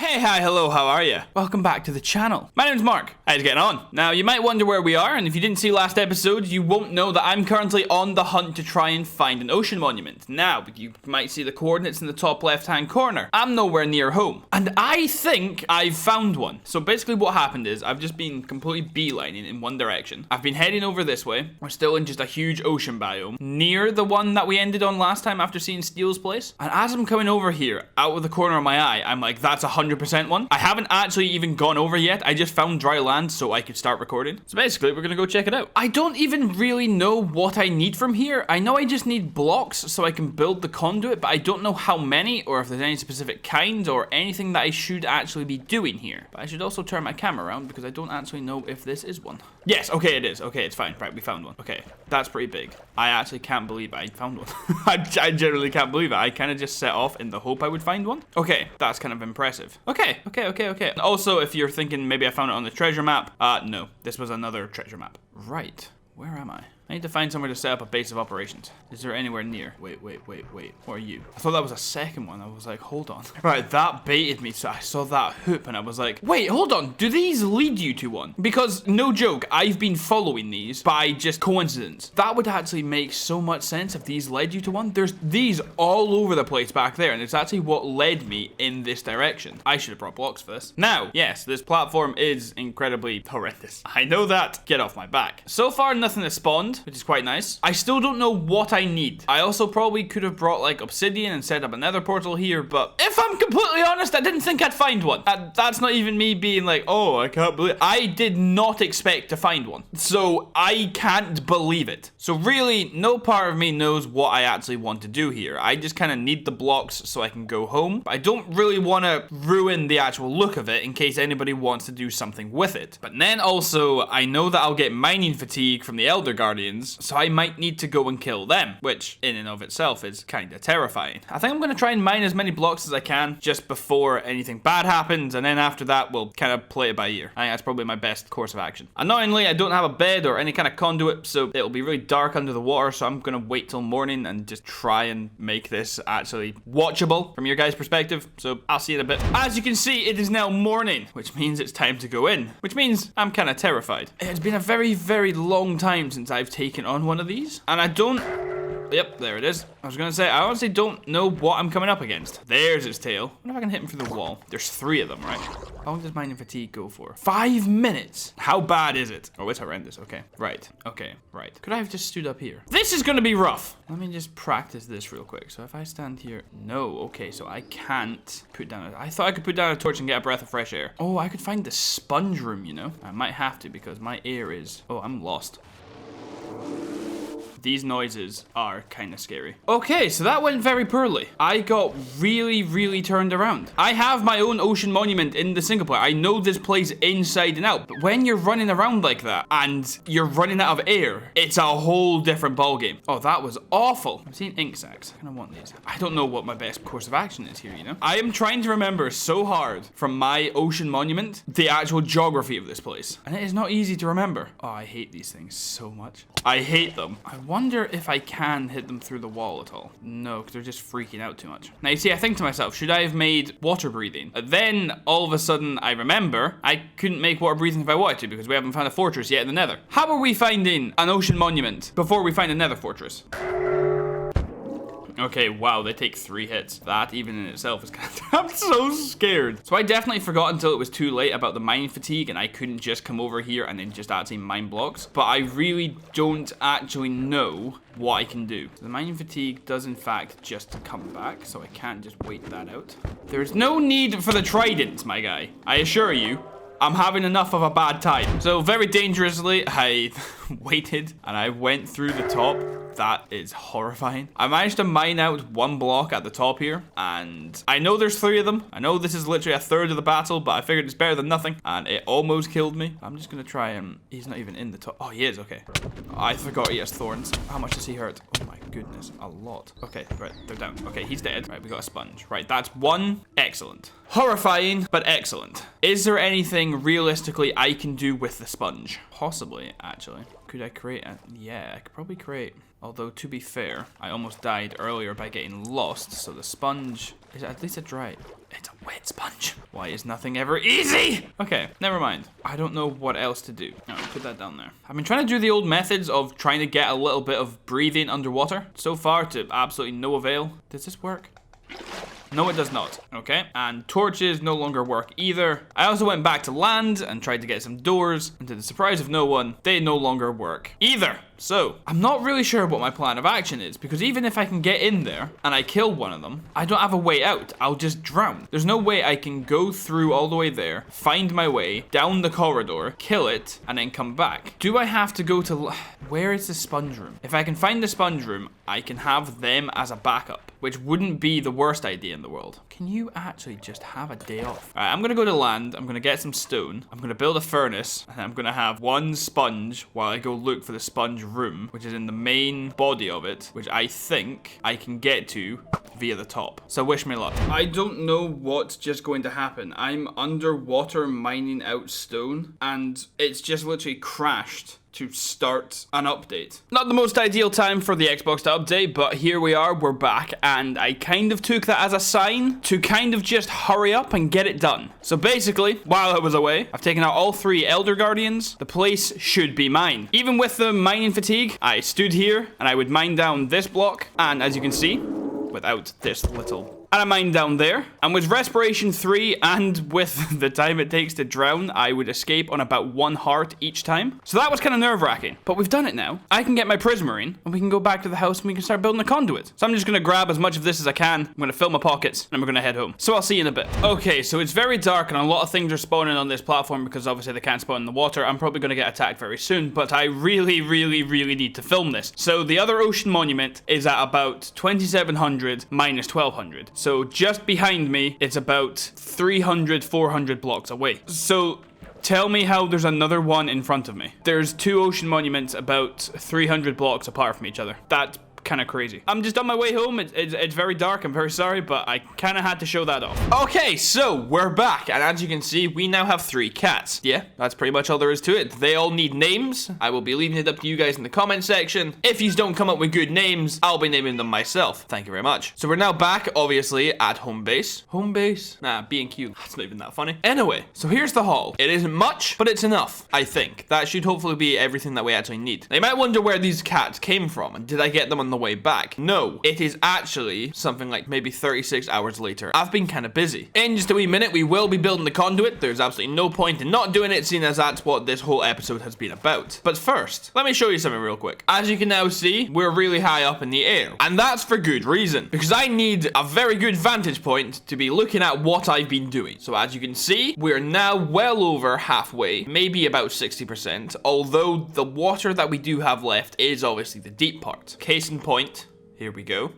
Hey, hi, hello, how are you? Welcome back to the channel. My name's Mark. How's it getting on? Now, you might wonder where we are, and if you didn't see last episode, you won't know that I'm currently on the hunt to try and find an ocean monument. Now, you might see the coordinates in the top left-hand corner. I'm nowhere near home, and I think I've found one. So basically what happened is, I've just been completely beelining in one direction. I've been heading over this way. We're still in just a huge ocean biome, near the one that we ended on last time after seeing Steele's place. And as I'm coming over here, out of the corner of my eye, I'm like, that's 100% one. I haven't actually even gone over yet. I just found dry land so I could start recording. So basically, we're gonna go check it out. I don't even really know what I need from here. I know I just need blocks so I can build the conduit, but I don't know how many or if there's any specific kinds or anything that I should actually be doing here. But I should also turn my camera around because I don't actually know if this is one. Yes, okay, it is. Okay, it's fine. Right, we found one. Okay, that's pretty big. I actually can't believe I found one. I generally can't believe it. I kind of just set off in the hope I would find one. Okay, that's kind of impressive. Okay. Also, if you're thinking maybe I found it on the treasure map, no, this was another treasure map. Right, where am I? I need to find somewhere to set up a base of operations. Is there anywhere near? Wait. What are you? I thought that was a second one. I was like, hold on. Right, that baited me. So I saw that hoop and I was like, wait, hold on. Do these lead you to one? Because no joke, I've been following these by just coincidence. That would actually make so much sense if these led you to one. There's these all over the place back there, and it's actually what led me in this direction. I should have brought blocks for this. Now, yes, this platform is incredibly horrendous. I know that. Get off my back. So far, nothing has spawned, which is quite nice. I still don't know what I need. I also probably could have brought like obsidian and set up another portal here, but if I'm completely honest, I didn't think I'd find one. That's not even me being like, oh, I can't believe it. I did not expect to find one. So I can't believe it. So really, no part of me knows what I actually want to do here. I just kind of need the blocks so I can go home. But I don't really want to ruin the actual look of it in case anybody wants to do something with it. But then also, I know that I'll get mining fatigue from the Elder Guardians, so I might need to go and kill them, which in and of itself is kind of terrifying. I think I'm going to try and mine as many blocks as I can just before anything bad happens, and then after that, we'll kind of play it by ear. I think that's probably my best course of action. Annoyingly, I don't have a bed or any kind of conduit, so it'll be really dark under the water, so I'm going to wait till morning and just try and make this actually watchable from your guys' perspective, so I'll see you in a bit. As you can see, it is now morning, which means it's time to go in, which means I'm kind of terrified. It's been a very, very long time since I've taken on one of these, and I don't... Yep, there it is. I was gonna say, I honestly don't know what I'm coming up against. There's its tail. I wonder if I can hit him through the wall. There's 3 of them, right? How long does mining fatigue go for? 5 minutes. How bad is it? Oh, it's horrendous. Okay, right. Could I have just stood up here? This is gonna be rough. Let me just practice this real quick. So if I stand here, no. Okay, so I can't put down I thought I could put down a torch and get a breath of fresh air. Oh, I could find the sponge room, you know? I might have to because my air is... Oh, I'm lost. These noises are kind of scary. Okay, so that went very poorly. I got really, really turned around. I have my own ocean monument in the single player. I know this place inside and out. But when you're running around like that and you're running out of air, it's a whole different ballgame. Oh, that was awful. I'm seeing ink sacs. I kind of want these. I don't know what my best course of action is here, you know? I am trying to remember so hard from my ocean monument the actual geography of this place. And it is not easy to remember. Oh, I hate these things so much. I hate them. I wonder if I can hit them through the wall at all. No, because they're just freaking out too much. Now, you see, I think to myself, should I have made water breathing? Then, all of a sudden, I remember I couldn't make water breathing if I wanted to because we haven't found a fortress yet in the nether. How are we finding an ocean monument before we find a nether fortress? Okay, wow, they take 3 hits. That even in itself is kind of... I'm so scared. So I definitely forgot until it was too late about the mining fatigue and I couldn't just come over here and then just actually mine blocks. But I really don't actually know what I can do. So the mining fatigue does in fact just come back, so I can't just wait that out. There's no need for the trident, my guy. I assure you. I'm having enough of a bad time. So very dangerously, I waited and I went through the top. That is horrifying. I managed to mine out 1 block at the top here, and I know there's 3 of them. I know this is literally a third of the battle, but I figured it's better than nothing, and it almost killed me. I'm just gonna try and... He's not even in the top. Oh, he is, okay. I forgot he has thorns. How much does he hurt? Oh my goodness, a lot. Okay, right, they're down. Okay, he's dead. Right, we got a sponge. Right, that's 1. Excellent. Horrifying, but excellent. Is there anything realistically I can do with the sponge? Possibly, actually. Could I create a... Yeah, I could probably create... Although, to be fair, I almost died earlier by getting lost, so the sponge is at least a dry... It's a wet sponge. Why is nothing ever easy? Okay, never mind. I don't know what else to do. All right, put that down there. I've been trying to do the old methods of trying to get a little bit of breathing underwater. So far, to absolutely no avail. Does this work? No, it does not. Okay, and torches no longer work either. I also went back to land and tried to get some doors, and to the surprise of no one, they no longer work either. So, I'm not really sure what my plan of action is, because even if I can get in there and I kill one of them, I don't have a way out. I'll just drown. There's no way I can go through all the way there, find my way down the corridor, kill it, and then come back. Do I have to go to... Where is the sponge room? If I can find the sponge room, I can have them as a backup, which wouldn't be the worst idea in the world. Can you actually just have a day off? All right, I'm gonna go to land. I'm gonna get some stone. I'm gonna build a furnace, and I'm gonna have one sponge while I go look for the sponge room, which is in the main body of it, which I think I can get to via the top. So wish me luck. I don't know what's just going to happen. I'm underwater mining out stone, and it's just literally crashed to start an update. Not the most ideal time for the Xbox to update, but here we are, we're back, and I kind of took that as a sign to kind of just hurry up and get it done. So basically, while I was away, I've taken out all 3 Elder Guardians. The place should be mine. Even with the mining fatigue, I stood here and I would mine down this block, and as you can see, without this little... And I mined down there, and with Respiration 3 and with the time it takes to drown, I would escape on about 1 heart each time. So that was kind of nerve-wracking, but we've done it now. I can get my Prismarine, and we can go back to the house and we can start building a conduit. So I'm just going to grab as much of this as I can. I'm going to fill my pockets, and we're going to head home. So I'll see you in a bit. Okay, so it's very dark, and a lot of things are spawning on this platform because obviously they can't spawn in the water. I'm probably going to get attacked very soon, but I really need to film this. So the other ocean monument is at about 2700 minus 1200. So just behind me, it's about 300, 400 blocks away. So tell me how there's another one in front of me. There's 2 ocean monuments about 300 blocks apart from each other. That's kind of crazy. I'm just on my way home. It's very dark. I'm very sorry, but I kind of had to show that off. Okay, so we're back, and as you can see, we now have 3 cats. Yeah, that's pretty much all there is to it. They all need names. I will be leaving it up to you guys in the comment section. If you don't come up with good names, I'll be naming them myself. Thank you very much. So we're now back, obviously, at home base. Home base? Nah, B&Q. That's not even that funny. Anyway, so here's the haul. It isn't much, but it's enough, I think. That should hopefully be everything that we actually need. Now, you might wonder where these cats came from, and did I get them on the way back? No, it is actually something like maybe 36 hours later. I've been kind of busy. In just a wee minute, we will be building the conduit. There's absolutely no point in not doing it, seeing as that's what this whole episode has been about. But first, let me show you something real quick. As you can now see, we're really high up in the air. And that's for good reason, because I need a very good vantage point to be looking at what I've been doing. So as you can see, we're now well over halfway, maybe about 60%, although the water that we do have left is obviously the deep part. Case in point, here we go.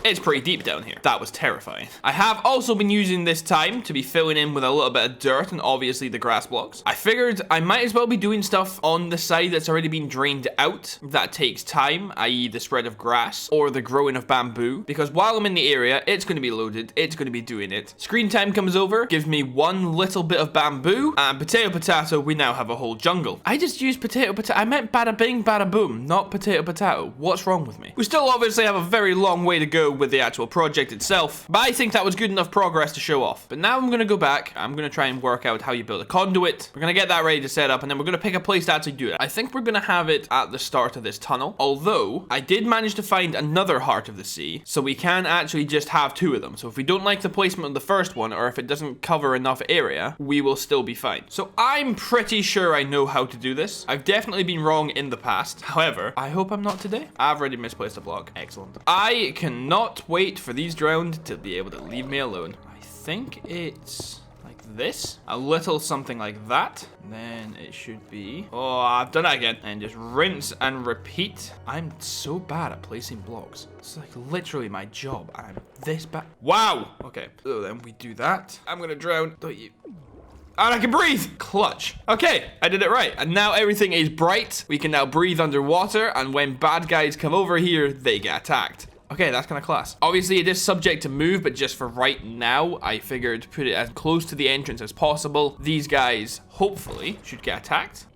It's pretty deep down here. That was terrifying. I have also been using this time to be filling in with a little bit of dirt and obviously the grass blocks. I figured I might as well be doing stuff on the side that's already been drained out. That takes time, i.e. the spread of grass or the growing of bamboo, because while I'm in the area, it's going to be loaded, it's going to be doing it. Screen time comes over, gives me 1 little bit of bamboo, and potato, we now have a whole jungle. I just used potato. I meant bada bing, bada boom, not potato. What's wrong with me? We still obviously have a very long way to go with the actual project itself, but I think that was good enough progress to show off. But now I'm going to go back, I'm going to try and work out how you build a conduit. We're going to get that ready to set up, and then we're going to pick a place to actually do it. I think we're going to have it at the start of this tunnel, although I did manage to find another heart of the sea, so we can actually just have 2 of them. So if we don't like the placement of the first one, or if it doesn't cover enough area, we will still be fine. So I'm pretty sure I know how to do this. I've definitely been wrong in the past. However, I hope I'm not today. I've already misplaced a block. Excellent. I cannot wait for these drowned to be able to leave me alone. I think it's like this, a little something like that, then it should be, oh, I've done that again, and just rinse and repeat. I'm so bad at placing blocks. It's like literally my job. I'm this bad. Wow. Okay, so then we do that. I'm gonna drown. Don't you? And I can breathe. Clutch. Okay, I did it right. And now everything is bright. We can now breathe underwater, and when bad guys come over here, they get attacked. Okay, that's kind of class. Obviously, it is subject to move, but just for right now, I figured put it as close to the entrance as possible. These guys, hopefully, should get attacked.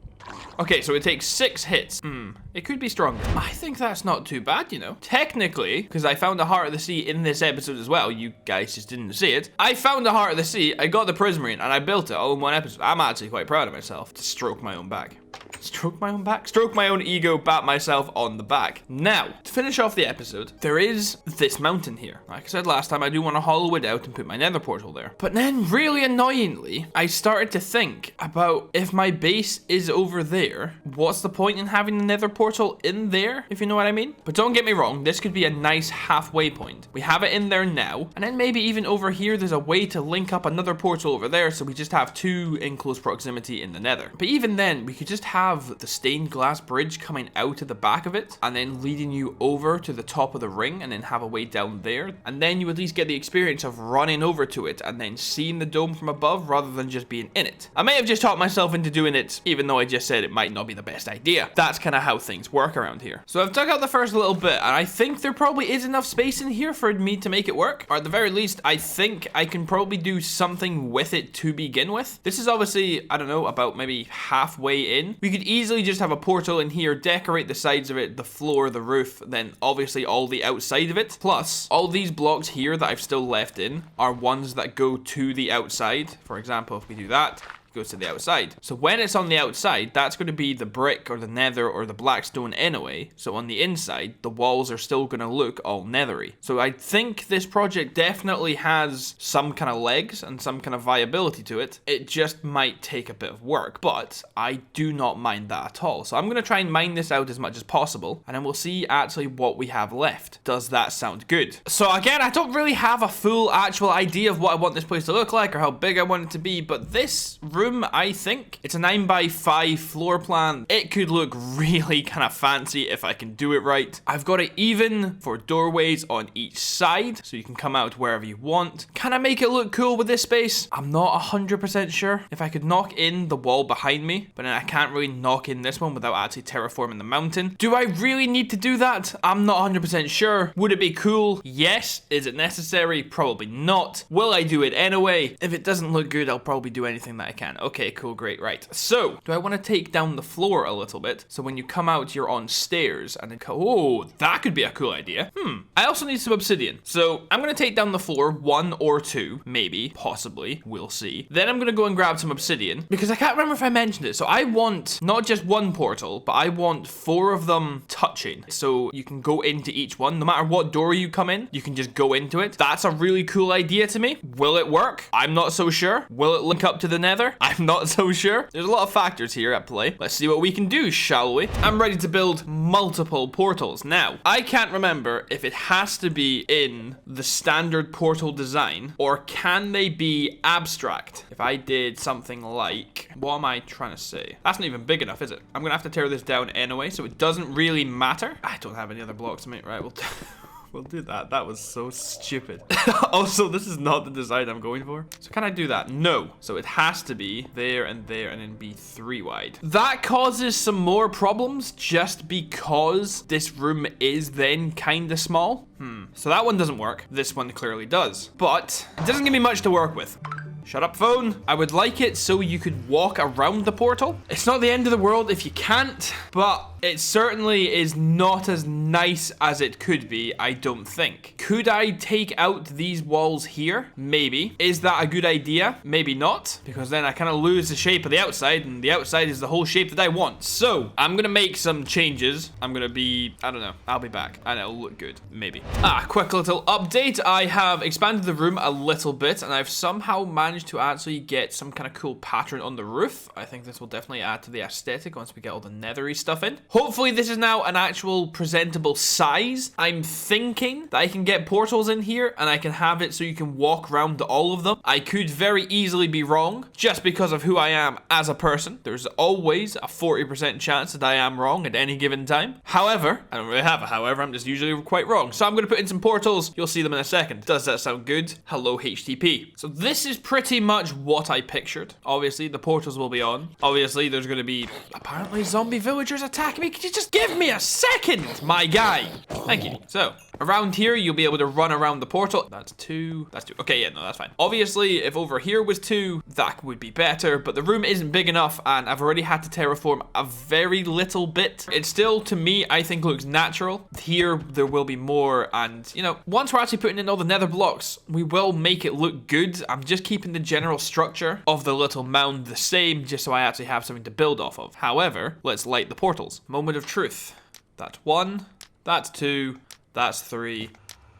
Okay, so it takes 6 hits. It could be stronger. I think that's not too bad, you know. Technically, because I found the Heart of the Sea in this episode as well. You guys just didn't see it. I found the Heart of the Sea, I got the Prismarine, and I built it all in one episode. I'm actually quite proud of myself to stroke my own back. Stroke my own back? Stroke my own ego, pat myself on the back. Now, to finish off the episode, there is this mountain here. Like I said last time, I do want to hollow it out and put my nether portal there. But then, really annoyingly, I started to think about if my base is over there, what's the point in having the nether portal in there, if you know what I mean? But don't get me wrong, this could be a nice halfway point. We have it in there now, and then maybe even over here, there's a way to link up another portal over there, so we just have 2 in close proximity in the nether. But even then, we could just have the stained glass bridge coming out of the back of it and then leading you over to the top of the ring and then have a way down there, and then you at least get the experience of running over to it and then seeing the dome from above rather than just being in it. I may have just talked myself into doing it even though I just said it might not be the best idea. That's kind of how things work around here. So I've dug out the first little bit and I think there probably is enough space in here for me to make it work, or at the very least I think I can probably do something with it to begin with. This is obviously, I don't know, about maybe halfway in. We could easily just have a portal in here, decorate the sides of it, the floor, the roof, then obviously all the outside of it. Plus, all these blocks here that I've still left in are ones that go to the outside. For example, if we do that, goes to the outside. So when it's on the outside, that's going to be the brick or the nether or the black stone anyway. So on the inside, the walls are still going to look all nethery. So I think this project definitely has some kind of legs and some kind of viability to it. It just might take a bit of work, but I do not mind that at all. So I'm going to try and mine this out as much as possible, and then we'll see actually what we have left. Does that sound good? So again, I don't really have a full actual idea of what I want this place to look like or how big I want it to be, but this room, I think it's a 9x5 floor plan. It could look really kind of fancy if I can do it right. I've got it even for doorways on each side, so you can come out wherever you want. Can I make it look cool with this space? I'm not 100% sure. If I could knock in the wall behind me, but then I can't really knock in this one without actually terraforming the mountain. Do I really need to do that? I'm not 100% sure. Would it be cool? Yes. Is it necessary? Probably not. Will I do it anyway? If it doesn't look good, I'll probably do anything that I can. Okay, cool, great, right. So, do I want to take down the floor a little bit? So when you come out, you're on stairs and then oh, that could be a cool idea. I also need some obsidian. So I'm going to take down the floor 1 or 2, maybe, possibly, we'll see. Then I'm going to go and grab some obsidian because I can't remember if I mentioned it. So I want not just one portal, but I want 4 of them touching. So you can go into each one. No matter what door you come in, you can just go into it. That's a really cool idea to me. Will it work? I'm not so sure. Will it link up to the nether? I'm not so sure. There's a lot of factors here at play. Let's see what we can do, shall we? I'm ready to build multiple portals. Now, I can't remember if it has to be in the standard portal design or can they be abstract? If I did something like, what am I trying to say? That's not even big enough, is it? I'm gonna have to tear this down anyway, so it doesn't really matter. I don't have any other blocks, mate. Right, we'll do that. That was so stupid. Also, this is not the design I'm going for. So can I do that? No. So it has to be there and then be 3 wide. That causes some more problems just because this room is then kind of small. So that one doesn't work. This one clearly does. But it doesn't give me much to work with. Shut up, phone. I would like it so you could walk around the portal. It's not the end of the world if you can't, but it certainly is not as nice as it could be, I don't think. Could I take out these walls here? Maybe. Is that a good idea? Maybe not, because then I kind of lose the shape of the outside, and the outside is the whole shape that I want. So, I'm gonna make some changes. I'm gonna be, I don't know, I'll be back, and it'll look good, maybe. Quick little update. I have expanded the room a little bit, and I've somehow managed to actually get some kind of cool pattern on the roof. I think this will definitely add to the aesthetic once we get all the nethery stuff in. Hopefully this is now an actual presentable size. I'm thinking that I can get portals in here and I can have it so you can walk around all of them. I could very easily be wrong just because of who I am as a person. There's always a 40% chance that I am wrong at any given time. However, I don't really have a however, I'm just usually quite wrong. So I'm going to put in some portals. You'll see them in a second. Does that sound good? Hello, HTTP. So this is pretty much what I pictured. Obviously, the portals will be on. Obviously, there's going to be apparently zombie villagers attacking me. Could you just give me a second, my guy? Thank you. So, Around here, you'll be able to run around the portal. That's 2. That's 2. Okay, yeah, no, that's fine. Obviously, if over here was 2, that would be better, but the room isn't big enough, and I've already had to terraform a very little bit. It still, to me, I think looks natural. Here, there will be more, and, you know, once we're actually putting in all the nether blocks, we will make it look good. I'm just keeping the general structure of the little mound the same, just so I actually have something to build off of. However, let's light the portals. Moment of truth. That's 1, that's 2, that's 3,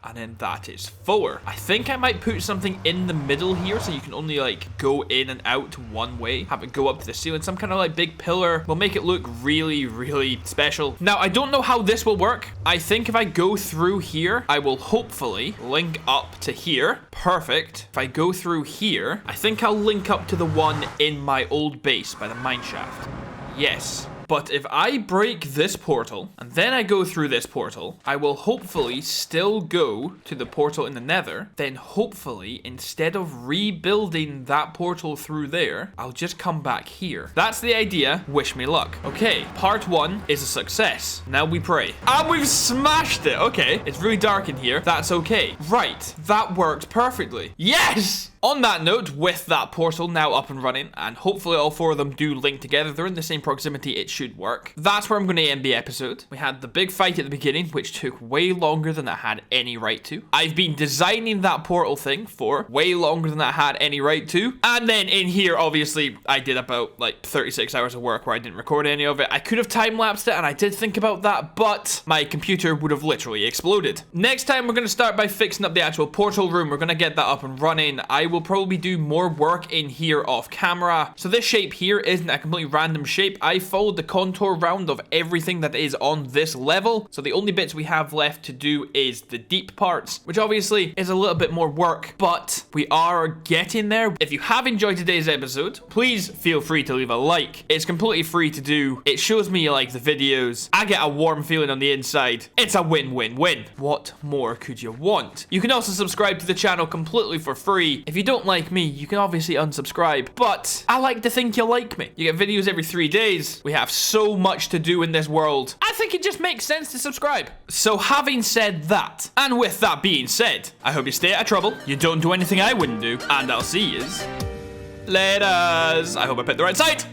and then that is 4. I think I might put something in the middle here so you can only like go in and out one way. Have it go up to the ceiling. Some kind of like big pillar will make it look really, really special. Now, I don't know how this will work. I think if I go through here, I will hopefully link up to here. Perfect. If I go through here, I think I'll link up to the one in my old base by the mine shaft. Yes. But if I break this portal, and then I go through this portal, I will hopefully still go to the portal in the nether. Then hopefully, instead of rebuilding that portal through there, I'll just come back here. That's the idea. Wish me luck. Okay, part 1 is a success. Now we pray. And we've smashed it. Okay, it's really dark in here. That's okay. Right, that worked perfectly. Yes! On that note, with that portal now up and running, and hopefully all 4 of them do link together, they're in the same proximity, it should work. That's where I'm going to end the episode. We had the big fight at the beginning, which took way longer than I had any right to. I've been designing that portal thing for way longer than I had any right to. And then in here, obviously, I did about like 36 hours of work where I didn't record any of it. I could have time-lapsed it, and I did think about that, but my computer would have literally exploded. Next time, we're going to start by fixing up the actual portal room. We're going to get that up and running. I will probably do more work in here off camera. So this shape here isn't a completely random shape. I followed the contour round of everything that is on this level. So the only bits we have left to do is the deep parts, which obviously is a little bit more work, but we are getting there. If you have enjoyed today's episode, please feel free to leave a like. It's completely free to do. It shows me you like the videos. I get a warm feeling on the inside. It's a win-win-win. What more could you want? You can also subscribe to the channel completely for free. If you don't like me, you can obviously unsubscribe, but I like to think you like me. You get videos every 3 days. We have so much to do in this world. I think it just makes sense to subscribe. So having said that, and with that being said, I hope you stay out of trouble, you don't do anything I wouldn't do, and I'll see yous later. I hope I picked the right side.